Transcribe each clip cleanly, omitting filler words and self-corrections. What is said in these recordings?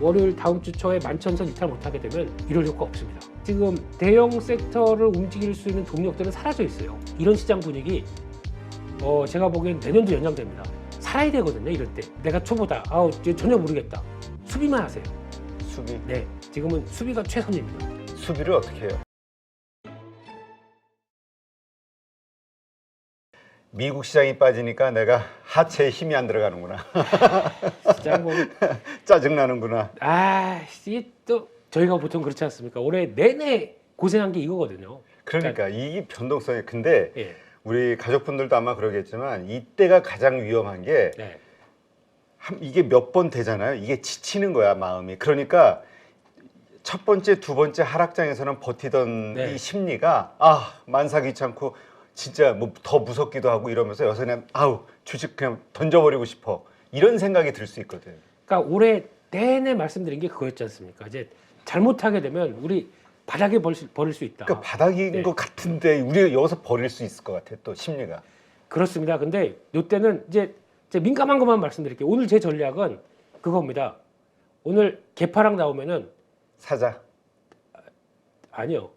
월요일 다음 주 초에 11,000선 이탈 못하게 되면 이럴 효과 없습니다. 지금 대형 섹터를 움직일 수 있는 동력들은 사라져 있어요. 이런 시장 분위기 제가 보기엔 내년도 연장됩니다. 살아야 되거든요. 이럴 때 내가 초보다 이제 전혀 모르겠다. 수비만 하세요. 수비. 네, 지금은 수비가 최선입니다. 수비를 어떻게 해요? 미국 시장이 빠지니까 내가 하체에 힘이 안 들어가는구나. 시장 보면 짜증나는구나. 이게 또 저희가 보통 그렇지 않습니까? 올해 내내 고생한 게 이거거든요. 그러니까 이게 변동성이. 근데 예. 우리 가족분들도 아마 그러겠지만 이때가 가장 위험한 게 네. 이게 몇 번 되잖아요. 이게 지치는 거야, 마음이. 그러니까 첫 번째, 두 번째 하락장에서는 버티던 네. 이 심리가 만사 귀찮고 진짜 뭐 더 무섭기도 하고 이러면서 여기서는 주식 그냥 던져버리고 싶어, 이런 생각이 들 수 있거든. 그러니까 올해 내내 말씀드린 게 그거였지 않습니까? 이제 잘못하게 되면 우리 바닥에 버릴 수 있다. 그러니까 바닥인 네. 것 같은데 우리가 여기서 버릴 수 있을 것 같아, 또 심리가. 그렇습니다. 근데 이때는 이제 민감한 것만 말씀드릴게요. 오늘 제 전략은 그겁니다. 오늘 개파락 나오면은 사자. 아니요.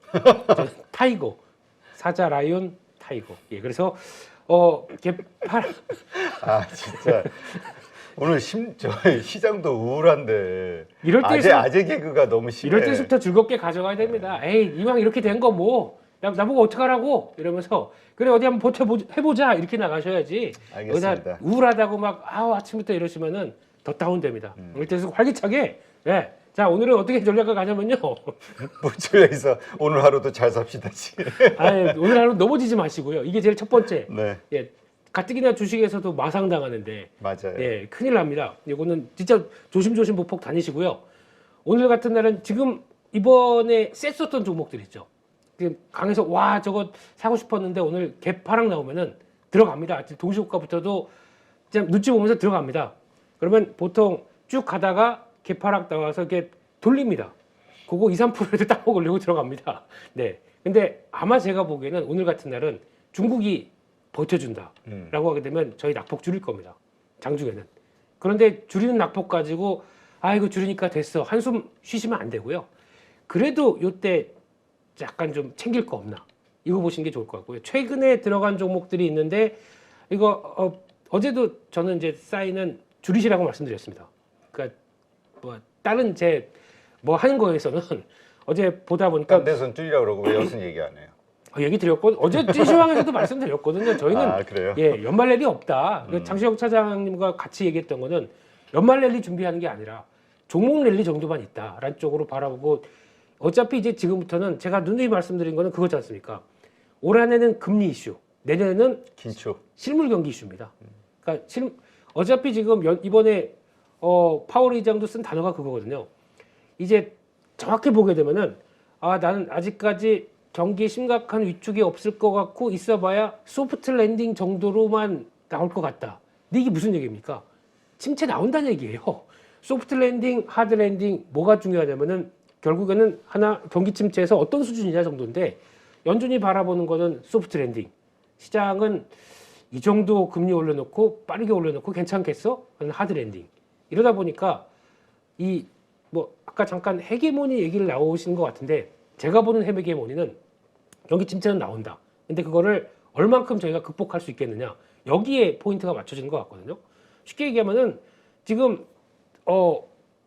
저는 타이거. 사자, 라이온, 타이거. 예, 그래서 개파락 진짜 오늘 시장도 우울한데 이럴 때 아재 개그가 너무 심해. 이럴 때부터 즐겁게 가져가야 됩니다. 에이, 이왕 이렇게 된 거 뭐 나보고 어떡하라고 이러면서 그래 어디 한번 해보자 이렇게 나가셔야지. 알겠습니다. 여기다 우울하다고 막 아침부터 이러시면은 더 다운됩니다. 이럴 때 활기차게 자 오늘은 어떻게 전략을 가냐면요. 물줄에서 오늘 하루도 잘 삽시다. 오늘 하루 넘어지지 마시고요. 이게 제일 첫 번째. 네. 예, 가뜩이나 주식에서도 마상당하는데 맞아요. 예, 큰일 납니다. 이거는 진짜 조심조심 보폭 다니시고요. 오늘 같은 날은 지금 이번에 셌었던 종목들 있죠. 강해서 저거 사고 싶었는데 오늘 개파락 나오면은 들어갑니다. 동시호가부터도 그냥 눈치 보면서 들어갑니다. 그러면 보통 쭉 가다가 개파락 나와서 이렇게 돌립니다. 그거 2, 3%를 딱 먹으려고 들어갑니다. 네. 근데 아마 제가 보기에는 오늘 같은 날은 중국이 버텨준다라고 하게 되면 저희 낙폭 줄일 겁니다. 장중에는. 그런데 줄이는 낙폭 가지고 이거 줄이니까 됐어. 한숨 쉬시면 안 되고요. 그래도 이때 약간 좀 챙길 거 없나, 이거 보시는 게 좋을 것 같고요. 최근에 들어간 종목들이 있는데 이거 어제도 저는 이제 쌓이는 줄이시라고 말씀드렸습니다. 그러니까 뭐 다른 제 뭐 하는 거에서는 어제 보다 보니까 딴 데서는 줄이라고 그러고 왜 여기서는 얘기 안 해요? 얘기 드렸거든요. 어제 찌시황에서도 말씀드렸거든요. 저희는 그래요? 예, 연말 랠리 없다. 장시혁 차장님과 같이 얘기했던 거는 연말 랠리 준비하는 게 아니라 종목 랠리 정도만 있다라는 쪽으로 바라보고, 어차피 이제 지금부터는 제가 누누이 말씀드린 거는 그거지 않습니까? 올 한해는 금리 이슈, 내년에는 긴축. 실물 경기 이슈입니다. 그러니까 어차피 지금 이번에 파월 의장도 쓴 단어가 그거거든요. 이제 정확히 보게 되면은 나는 아직까지 경기에 심각한 위축이 없을 것 같고 있어봐야 소프트 랜딩 정도로만 나올 것 같다. 근데 이게 무슨 얘기입니까? 침체 나온다는 얘기예요. 소프트 랜딩, 하드 랜딩 뭐가 중요하냐면은 결국에는 하나 경기 침체에서 어떤 수준이냐 정도인데, 연준이 바라보는 거는 소프트 랜딩. 시장은 이 정도 금리 올려놓고 빠르게 올려놓고 괜찮겠어? 하는 하드 랜딩. 이러다 보니까 아까 잠깐 헤게모니 얘기를 나오신 것 같은데, 제가 보는 헤게모니는 경기 침체는 나온다. 근데 그거를 얼만큼 저희가 극복할 수 있겠느냐, 여기에 포인트가 맞춰지는 것 같거든요. 쉽게 얘기하면은 지금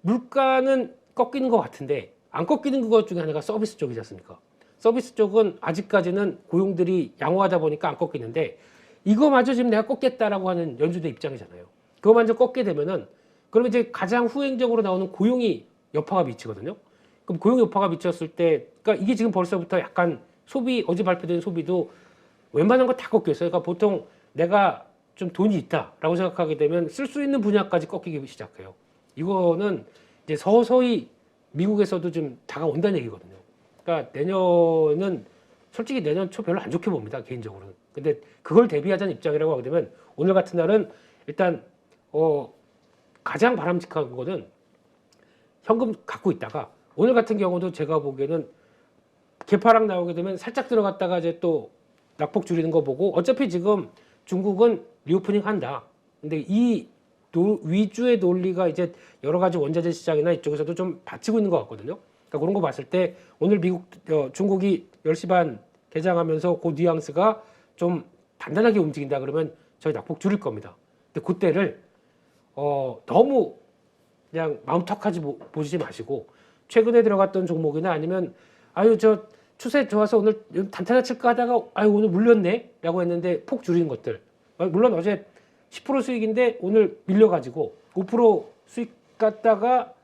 물가는 꺾이는 것 같은데 안 꺾이는 것 중에 하나가 서비스 쪽이지 않습니까? 서비스 쪽은 아직까지는 고용들이 양호하다 보니까 안 꺾이는데, 이거마저 지금 내가 꺾겠다라고 하는 연준의 입장이잖아요. 그거마저 꺾게 되면은 그러면 이제 가장 후행적으로 나오는 고용이 여파가 미치거든요. 그럼 고용 여파가 미쳤을 때, 그러니까 이게 지금 벌써부터 약간 어제 발표된 소비도 웬만한 거 다 꺾였어요. 그러니까 보통 내가 좀 돈이 있다라고 생각하게 되면 쓸 수 있는 분야까지 꺾이기 시작해요. 이거는 이제 서서히 미국에서도 좀 다가온다는 얘기거든요. 그러니까 내년은 솔직히 내년 초 별로 안 좋게 봅니다, 개인적으로는. 근데 그걸 대비하자는 입장이라고 하게 되면 오늘 같은 날은 일단 가장 바람직한 거는 현금 갖고 있다가, 오늘 같은 경우도 제가 보기에는 개파락 나오게 되면 살짝 들어갔다가 이제 또 낙폭 줄이는 거 보고, 어차피 지금 중국은 리오프닝 한다. 근데 이 위주의 논리가 이제 여러 가지 원자재 시장이나 이쪽에서도 좀 받치고 있는 것 같거든요. 그러니까 그런 거 봤을 때 오늘 중국이 10시 반 개장하면서 그 뉘앙스가 좀 단단하게 움직인다 그러면 저희 낙폭 줄일 겁니다. 근데 그때를 너무 그냥 마음 턱하지 보시지 마시고 최근에 들어갔던 종목이나 아니면 아유 저 추세 좋아서 오늘 단타나 칠까 하다가 아유 오늘 물렸네라고 했는데 폭 줄이는 것들 물론 어제 10% 수익인데 오늘 밀려가지고 5% 수익 갔다가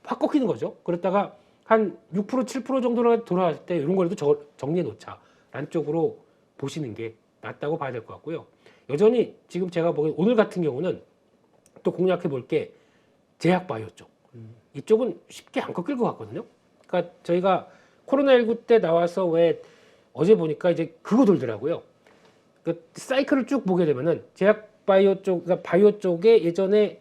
확 꺾이는 거죠. 그랬다가 한 6% 7% 정도로 돌아갈 때 이런 거라도 정리해 놓자라는 쪽으로 보시는 게 낫다고 봐야 될 것 같고요. 여전히 지금 제가 보기엔 오늘 같은 경우는 또 공략해 볼 게 제약바이오 쪽. 이쪽은 쉽게 안 꺾일 것 같거든요. 그러니까 저희가 코로나19 때 나와서 왜 어제 보니까 이제 그거 돌더라고요. 그 사이클을 쭉 보게 되면은 제약바이오 쪽, 그러니까 바이오 쪽에 예전에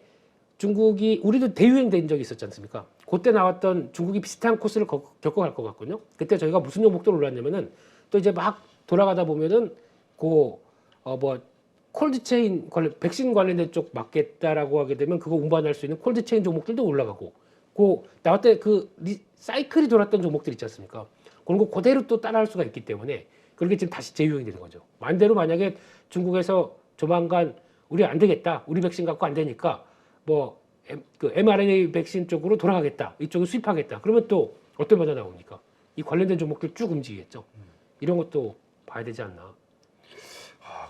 중국이 우리도 대유행된 적이 있었지 않습니까? 그때 나왔던 중국이 비슷한 코스를 겪어갈 것 같거든요. 그때 저희가 무슨 종목들 올랐냐면은 또 이제 막 돌아가다 보면은 콜드체인 관련, 백신 관련된 쪽 맞겠다라고 하게 되면 그거 운반할 수 있는 콜드체인 종목들도 올라가고, 나왔을 때 사이클이 돌았던 종목들 있지 않습니까? 그런 거 그대로 또 따라할 수가 있기 때문에 그렇게 지금 다시 재유행이 되는 거죠. 반대로 만약에 중국에서 조만간 우리 안 되겠다, 우리 백신 갖고 안 되니까 mRNA 백신 쪽으로 돌아가겠다, 이쪽을 수입하겠다. 그러면 또 어떤 변화 나옵니까? 이 관련된 종목들 쭉 움직이겠죠. 이런 것도 봐야 되지 않나.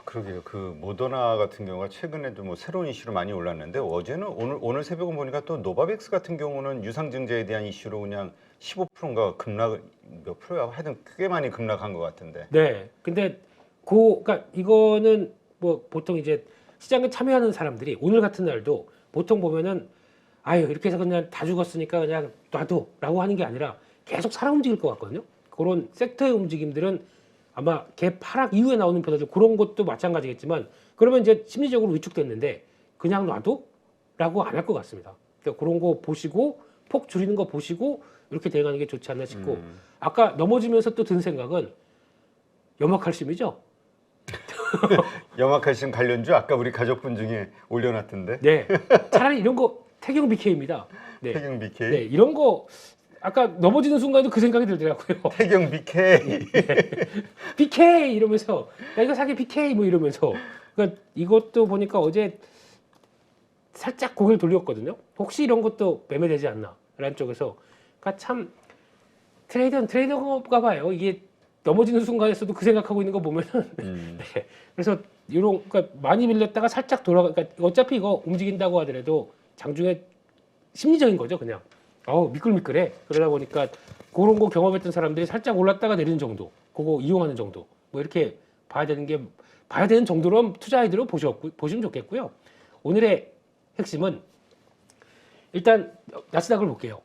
그러게요. 그 모더나 같은 경우가 최근에도 뭐 새로운 이슈로 많이 올랐는데 어제는 오늘 새벽에 보니까 또 노바백스 같은 경우는 유상증자에 대한 이슈로 그냥 15%인가 급락 몇 프로야 하여튼 꽤 많이 급락한 것 같은데. 네. 근데 그러니까 이거는 뭐 보통 이제 시장에 참여하는 사람들이 오늘 같은 날도 보통 보면은 아유 이렇게 해서 그냥 다 죽었으니까 그냥 놔둬라고 하는 게 아니라 계속 살아 움직일 것 같거든요. 그런 섹터의 움직임들은 아마 갭 하락 이후에 나오는 변화들 그런 것도 마찬가지겠지만 그러면 이제 심리적으로 위축됐는데 그냥 놔둬? 라고 안 할 것 같습니다. 그러니까 그런 거 보시고 폭 줄이는 거 보시고 이렇게 대응하는 게 좋지 않나 싶고 아까 넘어지면서 또 든 생각은 염화칼슘이죠. 염화칼슘 관련주 아까 우리 가족분 중에 올려놨던데. 네. 차라리 이런 거 태경 BK입니다. 네. 태경 BK. 네. 이런 거 아까 넘어지는 순간에도 그 생각이 들더라고요. 태경 BK. 네. BK 이러면서 야 이거 사기 BK 뭐 이러면서 그러니까 이것도 보니까 어제 살짝 고개를 돌렸거든요. 혹시 이런 것도 매매되지 않나 라는 쪽에서 그러니까 참 트레이더가 봐요. 이게 넘어지는 순간에서도 그 생각하고 있는 거 보면은 네. 그래서 이런 그러니까 많이 밀렸다가 살짝 그러니까 어차피 이거 움직인다고 하더라도 장중에 심리적인 거죠 그냥. 미끌미끌해. 그러다 보니까 그런 거 경험했던 사람들이 살짝 올랐다가 내리는 정도, 그거 이용하는 정도, 뭐 이렇게 봐야 되는 정도로 투자 아이디어로 보시면 좋겠고요. 오늘의 핵심은 일단 나스닥을 볼게요.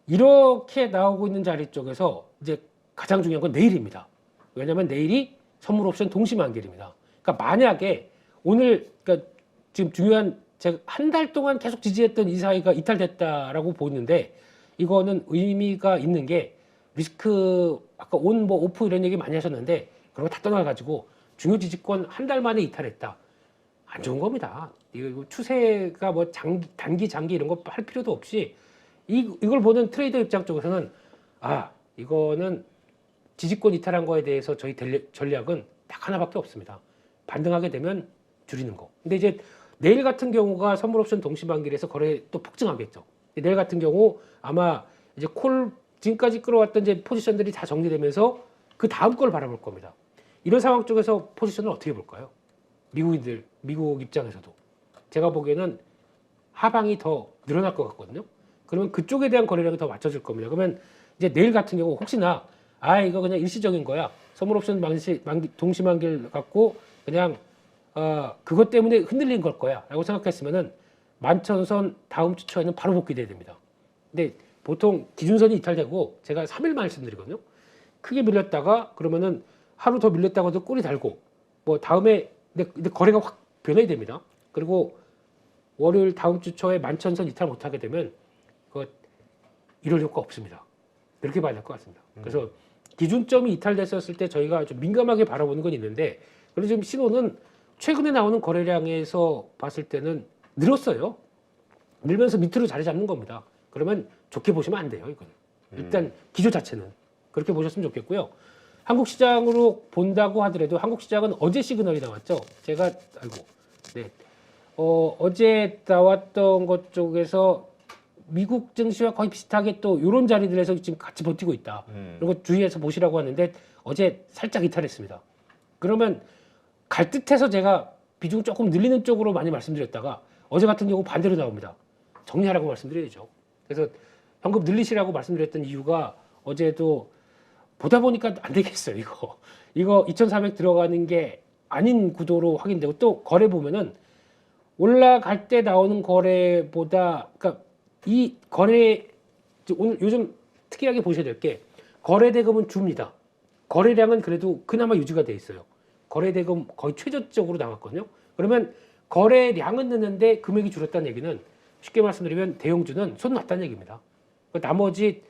이렇게 나오고 있는 자리 쪽에서 이제 가장 중요한 건 내일입니다. 왜냐하면 내일이 선물 옵션 동시 만기일입니다. 그러니까 만약에 오늘 그러니까 지금 중요한 제가 한 달 동안 계속 지지했던 이 사이가 이탈됐다라고 보는데 이거는 의미가 있는 게 리스크 아까 온 뭐 오프 이런 얘기 많이 하셨는데 그런 거 다 떠나가지고 중요 지지권 한 달 만에 이탈했다. 안 좋은 겁니다. 이거 추세가 뭐 단기 장기 이런 거 할 필요도 없이 이걸 보는 트레이더 입장 쪽에서는 이거는 지지권 이탈한 거에 대해서 저희 전략은 딱 하나밖에 없습니다. 반등하게 되면 줄이는 거. 근데 이제 내일 같은 경우가 선물 옵션 동시만기일에서 거래 또 폭증하겠죠. 내일 같은 경우 아마 이제 지금까지 끌어왔던 이제 포지션들이 다 정리되면서 그 다음 걸 바라볼 겁니다. 이런 상황 쪽에서 포지션을 어떻게 볼까요? 미국 입장에서도 제가 보기에는 하방이 더 늘어날 것 같거든요. 그러면 그쪽에 대한 거래량이 더 맞춰질 겁니다. 그러면 이제 내일 같은 경우 혹시나 이거 그냥 일시적인 거야. 선물 옵션 동시만기일 갖고 그냥 그것 때문에 흔들린 걸 거야 라고 생각했으면은 11,000선 다음 주 초에는 바로 복귀돼야 됩니다. 근데 보통 기준선이 이탈되고 제가 3일 말씀드리거든요. 크게 밀렸다가 그러면은 하루 더 밀렸다고 해도 꼬리 달고 뭐 다음에 근데 거래가 확 변해야 됩니다. 그리고 월요일 다음 주 초에 11,000선 이탈 못하게 되면 이럴 효과 없습니다. 그렇게 봐야 될 것 같습니다. 그래서 기준점이 이탈됐었을 때 저희가 좀 민감하게 바라보는 건 있는데 그래서 지금 신호는 최근에 나오는 거래량에서 봤을 때는 늘었어요. 밀면서 밑으로 자리 잡는 겁니다. 그러면 좋게 보시면 안 돼요. 이거는 일단 기조 자체는 그렇게 보셨으면 좋겠고요. 한국 시장으로 본다고 하더라도 한국 시장은 어제 시그널이 나왔죠. 제가 네. 어제 나왔던 것 쪽에서 미국 증시와 거의 비슷하게 또 이런 자리들에서 지금 같이 버티고 있다. 이런 거 주의해서 보시라고 하는데 어제 살짝 이탈했습니다. 그러면 갈 듯해서 제가 비중 조금 늘리는 쪽으로 많이 말씀드렸다가 어제 같은 경우 반대로 나옵니다. 정리하라고 말씀드려야죠. 그래서 현금 늘리시라고 말씀드렸던 이유가 어제도 보다 보니까 안 되겠어요. 이거 2,400 들어가는 게 아닌 구도로 확인되고 또 거래 보면은 올라갈 때 나오는 거래보다 그러니까 이 거래 오늘 요즘 특이하게 보셔야 될 게 거래 대금은 줍니다. 거래량은 그래도 그나마 유지가 돼 있어요. 거래 대금 거의 최저적으로 나왔거든요. 그러면 거래량은 느는데 금액이 줄었다는 얘기는 쉽게 말씀드리면 대형주는 손 놨다는 얘기입니다. 나머지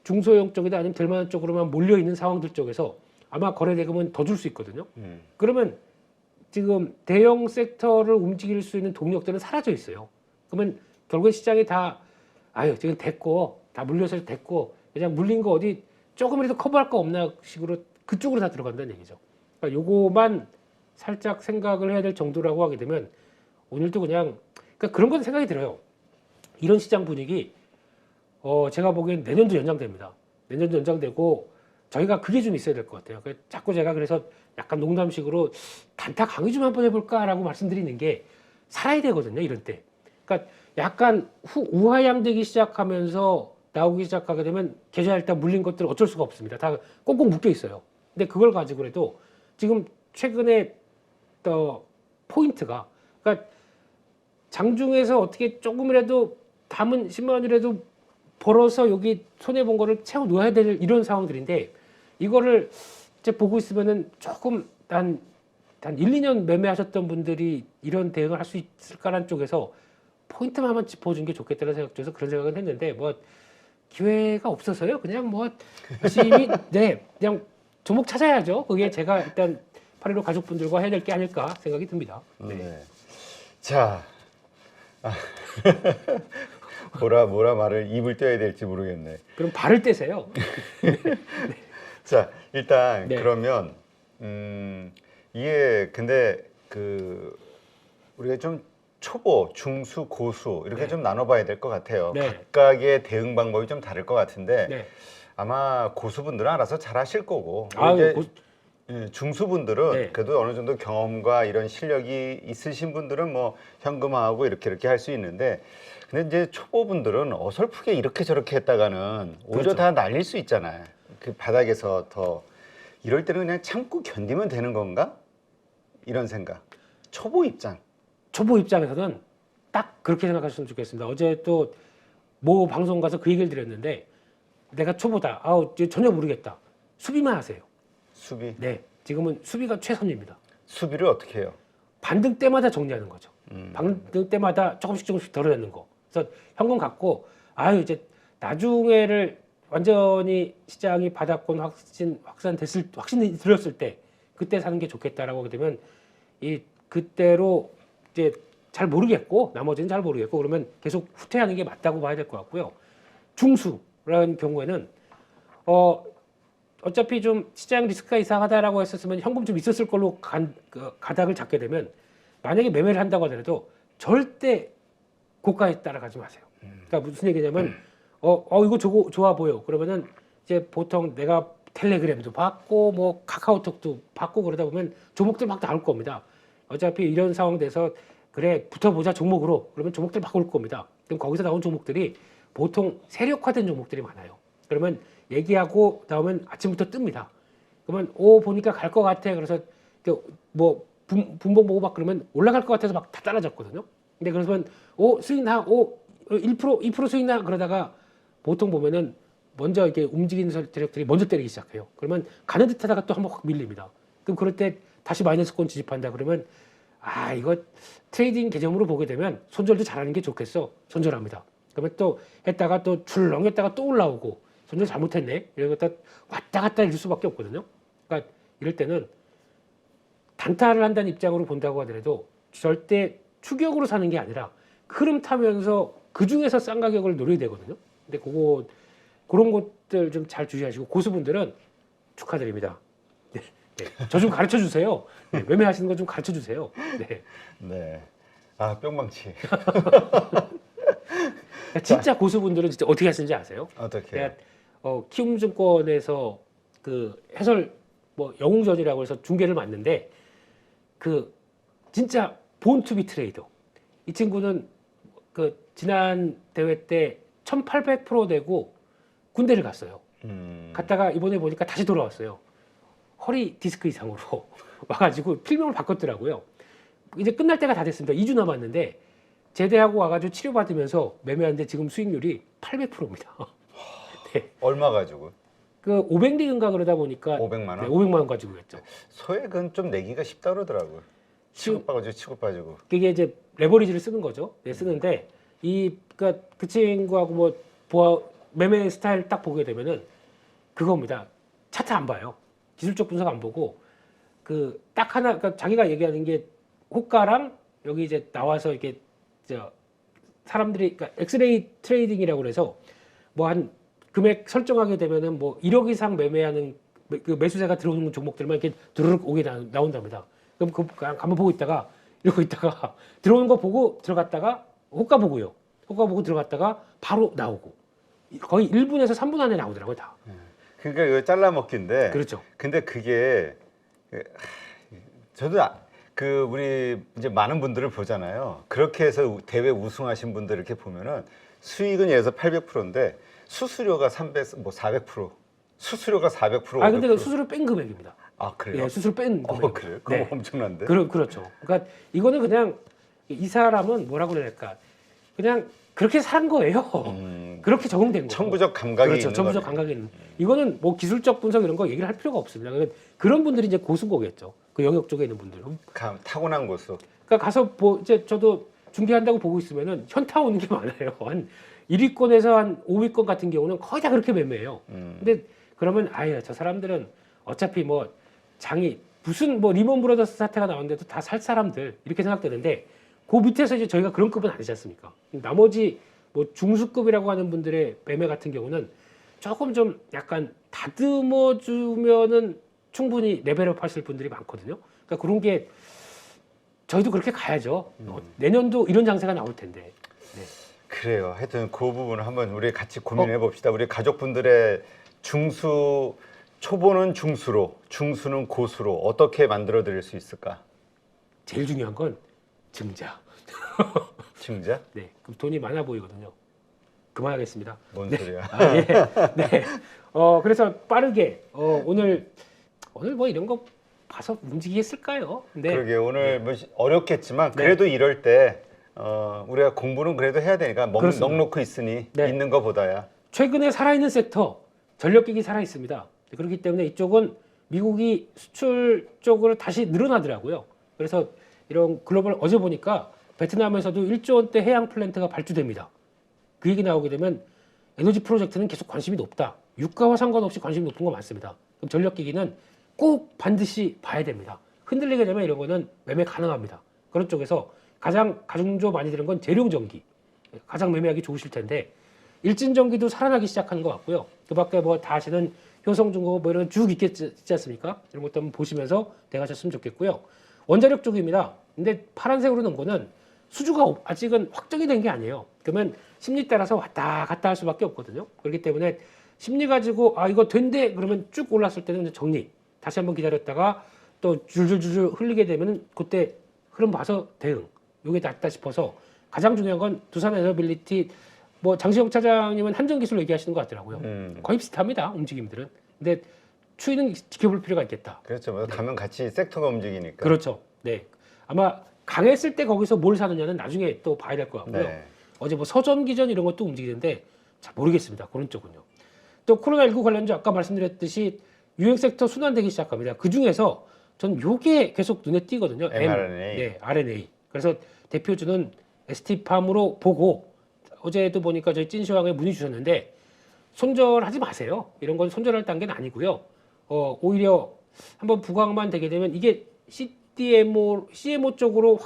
중소형 쪽이다 아니면 될 만한 쪽으로만 몰려 있는 상황들 쪽에서 아마 거래 대금은 더 줄 수 있거든요. 그러면 지금 대형 섹터를 움직일 수 있는 동력들은 사라져 있어요. 그러면 결국에 시장이 다 지금 됐고 다 물려서 됐고 그냥 물린 거 어디 조금이라도 커버할 거 없나 식으로 그쪽으로 다 들어간다는 얘기죠. 그러니까 요거만 살짝 생각을 해야 될 정도라고 하게 되면 오늘도 그냥 그러니까 그런 건 생각이 들어요. 이런 시장 분위기 제가 보기엔 내년도 연장됩니다. 내년도 연장되고 저희가 그게 좀 있어야 될 것 같아요. 자꾸 제가 그래서 약간 농담식으로 단타 강의 좀 한번 해볼까라고 말씀드리는 게 살아야 되거든요. 이런 때. 그러니까 약간 우하향되기 시작하면서 나오기 시작하게 되면 계좌 일단 물린 것들 어쩔 수가 없습니다. 다 꽁꽁 묶여 있어요. 근데 그걸 가지고라도 지금 최근에 포인트가 그러니까 장중에서 어떻게 조금이라도 담은 10만 원이라도 벌어서 여기 손해 본 거를 채워 놓아야 될 이런 상황들인데 이거를 이제 보고 있으면은 조금 한 1, 2년 매매하셨던 분들이 이런 대응을 할 수 있을까라는 쪽에서 포인트만 한번 짚어준 게 좋겠다는 생각 중에서 그런 생각은 했는데 뭐 기회가 없어서요. 그냥 뭐 열심히 그냥 종목 찾아야죠. 그게 제가 일단 8.15 가족분들과 해야 될 게 아닐까 생각이 듭니다. 네. 자, 뭐라 말을 입을 떼야 될지 모르겠네. 그럼 발을 떼세요. 자, 일단 네. 그러면 이게 근데 우리가 좀 초보, 중수, 고수 이렇게 네. 좀 나눠봐야 될 것 같아요. 네. 각각의 대응 방법이 좀 다를 것 같은데 네. 아마 고수분들은 알아서 잘 하실 거고 아유, 중수분들은 네. 그래도 어느 정도 경험과 이런 실력이 있으신 분들은 뭐 현금화하고 이렇게 할 수 있는데 근데 이제 초보분들은 어설프게 이렇게 저렇게 했다가는 오히려 그렇죠. 다 날릴 수 있잖아요. 그 바닥에서 더 이럴 때는 그냥 참고 견디면 되는 건가? 이런 생각. 초보 입장에서는 딱 그렇게 생각하셨으면 좋겠습니다. 어제 또 모 방송 가서 그 얘기를 드렸는데 내가 초보다. 전혀 모르겠다. 수비만 하세요. 수비. 네, 지금은 수비가 최선입니다. 수비를 어떻게 해요? 반등 때마다 정리하는 거죠. 반등 때마다 조금씩 덜어내는 거. 그래서 현금 갖고 이제 나중에를 완전히 시장이 바닥권 확신이 들었을 때 그때 사는 게 좋겠다라고 하게 되면 그때로 이제 잘 모르겠고 나머지는 잘 모르겠고 그러면 계속 후퇴하는 게 맞다고 봐야 될 것 같고요. 중수라는 경우에는 어차피 좀 시장 리스크가 이상하다라고 했었으면 현금 좀 있었을 걸로 가닥을 잡게 되면 만약에 매매를 한다고 하더라도 절대 고가에 따라가지 마세요. 그러니까 무슨 얘기냐면 이거 좋아 보여. 그러면은 이제 보통 내가 텔레그램도 받고 뭐 카카오톡도 받고 그러다 보면 종목들 막 나올 겁니다. 어차피 이런 상황 돼서 그래 붙어보자 종목으로 그러면 종목들 막 올 겁니다. 그럼 거기서 나온 종목들이 보통 세력화된 종목들이 많아요. 그러면 얘기하고 나오면 아침부터 뜹니다. 그러면 보니까 갈 것 같아. 그래서 뭐 분봉 보고 막 그러면 올라갈 것 같아서 막 다 따라잡거든요. 근데 그러면 수익 나, 1% 2% 수익 나 그러다가 보통 보면은 먼저 이렇게 움직이는 세력들이 먼저 때리기 시작해요. 그러면 가는 듯하다가 또 한번 확 밀립니다. 그럼 그럴 때 다시 마이너스권 지집한다 그러면 이거 트레이딩 개념으로 보게 되면 손절도 잘하는 게 좋겠어. 손절합니다. 그러면 또 했다가 또 출렁했다가 또 올라오고 손절 잘못했네. 이러다 왔다 갔다 해줄 수밖에 없거든요. 그러니까 이럴 때는 단타를 한다는 입장으로 본다고 하더라도 절대 추격으로 사는 게 아니라 흐름 타면서 그 중에서 싼 가격을 노려야 되거든요. 근데 그런 것들 좀 잘 주시하시고 고수분들은 축하드립니다. 네, 네. 저 좀 가르쳐 주세요. 네, 매매하시는 거 좀 가르쳐 주세요. 네. 네. 아, 뿅망치. 진짜 고수분들은 진짜 어떻게 하시는지 아세요? 어떻게? 내가 키움증권에서 그 해설 뭐 영웅전이라고 해서 중계를 맡는데 그 진짜 본투비 트레이더 이 친구는 그 지난 대회 때 1800% 되고 군대를 갔어요. 갔다가 이번에 보니까 다시 돌아왔어요. 허리 디스크 이상으로 와가지고 필명을 바꿨더라고요. 이제 끝날 때가 다 됐습니다. 2주 남았는데 제대하고 와가지고 치료받으면서 매매하는데 지금 수익률이 800%입니다. 네. 얼마 가지고? 그 500리그인가 그러다 보니까 500만 원? 네, 500만 원 가지고 했죠. 소액은 좀 내기가 쉽다 그러더라고요. 치고 빠지고 치고 빠지고. 그게 이제 레버리지를 쓰는 거죠. 네, 쓰는데 그러니까 그 친구하고 매매 스타일 딱 보게 되면은 그겁니다. 차트 안 봐요. 기술적 분석 안 보고 그 딱 하나 그러니까 자기가 얘기하는 게 호가랑 여기 이제 나와서 이렇게 사람들이 그러니까 엑스레이 트레이딩이라고 그래서 뭐 한 금액 설정하게 되면은 뭐 1억 이상 매매하는 그 매수세가 들어오는 종목들만 이렇게 두루룩 오게 나온답니다. 그럼 그냥 가만 보고 있다가 이러고 있다가 들어오는 거 보고 들어갔다가 호가 보고요. 호가 보고 들어갔다가 바로 나오고 거의 1분에서 3분 안에 나오더라고요 다. 그러니까 이거 잘라 먹기인데. 그렇죠. 근데 그게 저도 우리 이제 많은 분들을 보잖아요. 그렇게 해서 대회 우승하신 분들 이렇게 보면은 수익은 예에서 800%인데 수수료가 400%. 수수료가 400%. 아 근데 그 500%. 수수료 뺀 금액입니다. 아, 그래요? 예, 수수료 뺀 금액. 그래요? 그거 네. 엄청난데. 그렇죠. 그러니까 이거는 그냥 이 사람은 뭐라고 그래야 될까? 그냥 그렇게 산 거예요. 그렇게 적응된 거예요. 천부적 감각이 그렇죠. 있는 천부적 거네. 감각이 있는. 이거는 뭐 기술적 분석 이런 거 얘기를 할 필요가 없습니다. 그런 분들이 이제 고수인 거겠죠. 그 영역 쪽에 있는 분들. 타고난 고수. 그러니까 가서 이제 저도 중계한다고 보고 있으면은 현타 오는 게 많아요. 한 1위권에서 한 5위권 같은 경우는 거의 다 그렇게 매매해요. 근데 그러면 아예 저 사람들은 어차피 뭐 장이 무슨 뭐 리먼 브라더스 사태가 나왔는데도 다 살 사람들 이렇게 생각되는데 그 밑에서 이제 저희가 그런 급은 아니지 않습니까? 나머지 뭐 중수급이라고 하는 분들의 매매 같은 경우는 조금 좀 약간 다듬어 주면은 충분히 레벨업 하실 분들이 많거든요. 그러니까 그런 게 저희도 그렇게 가야죠. 내년도 이런 장세가 나올 텐데. 네. 그래요. 하여튼 그 부분을 한번 우리 같이 고민해 봅시다. 우리 가족분들의 초보는 중수로, 중수는 고수로 어떻게 만들어 드릴 수 있을까? 제일 중요한 건 증자. 증자? 네, 그럼 돈이 많아 보이거든요. 그만하겠습니다. 뭔 네. 소리야? 아, 예. 네. 그래서 빠르게 오늘 뭐 이런 거 봐서 움직이겠을까요? 근데 그러게 오늘 뭐 어렵겠지만 그래도 이럴 때 우리가 공부는 그래도 해야 되니까 그렇습니다. 넉넉히 있으니 네. 있는 거보다야. 최근에 살아있는 섹터 전력기기 살아있습니다. 그렇기 때문에 이쪽은 미국이 수출 쪽으로 다시 늘어나더라고요. 그래서 이런 글로벌 어제 보니까 베트남에서도 1조 원대 해양 플랜트가 발주됩니다. 그 얘기 나오게 되면 에너지 프로젝트는 계속 관심이 높다. 유가와 상관없이 관심이 높은 거 맞습니다. 그럼 전력기기는 꼭 반드시 봐야 됩니다. 흔들리게 되면 이런 거는 매매 가능합니다. 그런 쪽에서 가장 가중조 많이 드는 건 재룡전기. 가장 매매하기 좋으실 텐데 일진전기도 살아나기 시작하는 것 같고요. 그 밖에 뭐 다 아시는 효성중공업 뭐 이런 쭉 있지 않습니까? 이런 것도 한번 보시면서 대가셨으면 좋겠고요. 원자력 쪽입니다. 근데 파란색으로 넣은 거는 수주가 아직은 확정이 된 게 아니에요. 그러면 심리 따라서 왔다 갔다 할 수밖에 없거든요. 그렇기 때문에 심리 가지고 이거 된대 그러면 쭉 올랐을 때는 정리. 다시 한번 기다렸다가 또 줄줄줄 흘리게 되면 그때 흐름 봐서 대응. 이게 낫다 싶어서 가장 중요한 건 두산 에너빌리티 뭐 장시영 차장님은 한전기술 얘기하시는 것 같더라고요. 거의 비슷합니다. 움직임들은. 근데 추이는 지켜볼 필요가 있겠다. 그렇죠. 뭐 가면 같이 섹터가 움직이니까. 그렇죠. 네. 아마 강했을 때 거기서 뭘 사느냐는 나중에 또 봐야 될 것 같고요. 네. 어제 뭐 서전 기전 이런 것도 움직이는데 잘 모르겠습니다. 그런 쪽은요. 또 코로나19 관련주 아까 말씀드렸듯이 유행 섹터 순환되기 시작합니다. 그 중에서 전 요게 계속 눈에 띄거든요. mRNA. 네, RNA. 그래서 대표주는 ST팜으로 보고 어제도 보니까 저희 찐시황에 문의 주셨는데 손절하지 마세요. 이런 건 손절할 단계는 아니고요. 오히려 한번 부각만 되게 되면 이게 CMO 쪽으로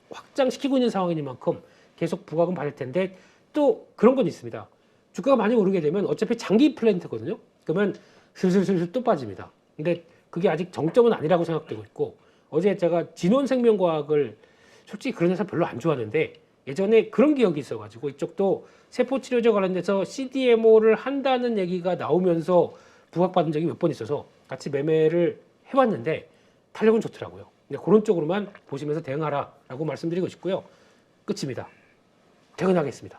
확장시키고 있는 상황이니만큼 계속 부각은 받을 텐데 또 그런 건 있습니다. 주가가 많이 오르게 되면 어차피 장기 플랜트거든요. 그러면 슬슬슬슬 또 빠집니다. 근데 그게 아직 정점은 아니라고 생각되고 있고 어제 제가 진원생명과학을 솔직히 그런 회사 별로 안 좋아하는데 예전에 그런 기억이 있어가지고 이쪽도 세포치료제 관련돼서 CDMO를 한다는 얘기가 나오면서 부각받은 적이 몇 번 있어서 같이 매매를 해봤는데 탄력은 좋더라고요. 근데 그런 쪽으로만 보시면서 대응하라라고 말씀드리고 싶고요. 끝입니다. 퇴근하겠습니다.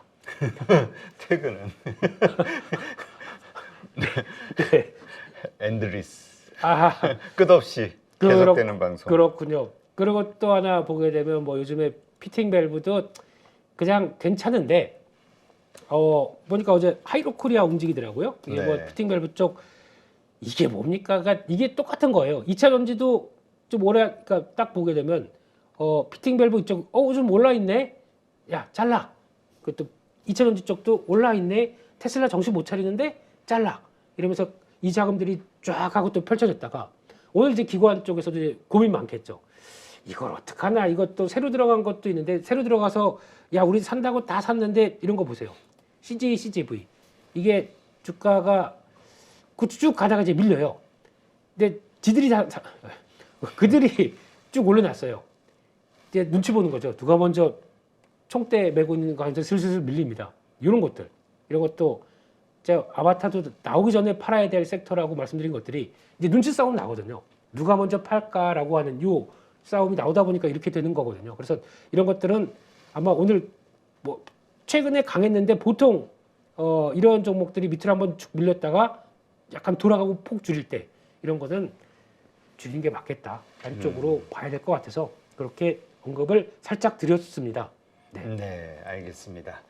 퇴근은 네. 엔드리스 아, 끝없이 계속되는 방송. 그렇군요. 그리고 또 하나 보게 되면 뭐 요즘에 피팅 밸브도 그냥 괜찮은데 보니까 어제 하이로코리아 움직이더라고요. 이게 뭐 네. 피팅 밸브 쪽 이게 뭡니까? 그러니까 이게 똑같은 거예요. 2차 전지도 좀 오래 그러니까 딱 보게 되면 피팅 밸브 이쪽 좀 올라 있네. 야, 잘라. 그것도 2차 전지 쪽도 올라 있네. 테슬라 정신 못 차리는데 잘라. 이러면서 이 자금들이 쫙 하고 또 펼쳐졌다가 오늘 이제 기관 쪽에서도 이제 고민 많겠죠. 이걸 어떡하나. 이것도 새로 들어간 것도 있는데 새로 들어가서 야, 우리 산다고 다 샀는데 이런 거 보세요. CJ, CJV. 이게 주가가 쭉 가다가 이제 밀려요. 근데 지들이 그들이 쭉 올려놨어요. 이제 눈치 보는 거죠. 누가 먼저 총대 메고 있는 거 하면서 슬슬 밀립니다. 이런 것들. 이런 것도 제가 아바타도 나오기 전에 팔아야 될 섹터라고 말씀드린 것들이 이제 눈치 싸움 나거든요. 누가 먼저 팔까라고 하는 요 싸움이 나오다 보니까 이렇게 되는 거거든요. 그래서 이런 것들은 아마 오늘 뭐 최근에 강했는데 보통 이런 종목들이 밑으로 한번 쭉 밀렸다가 약간 돌아가고 폭 줄일 때 이런 것은 줄이는 게 맞겠다. 라는 쪽으로 봐야 될 것 같아서 그렇게 언급을 살짝 드렸습니다. 네, 알겠습니다.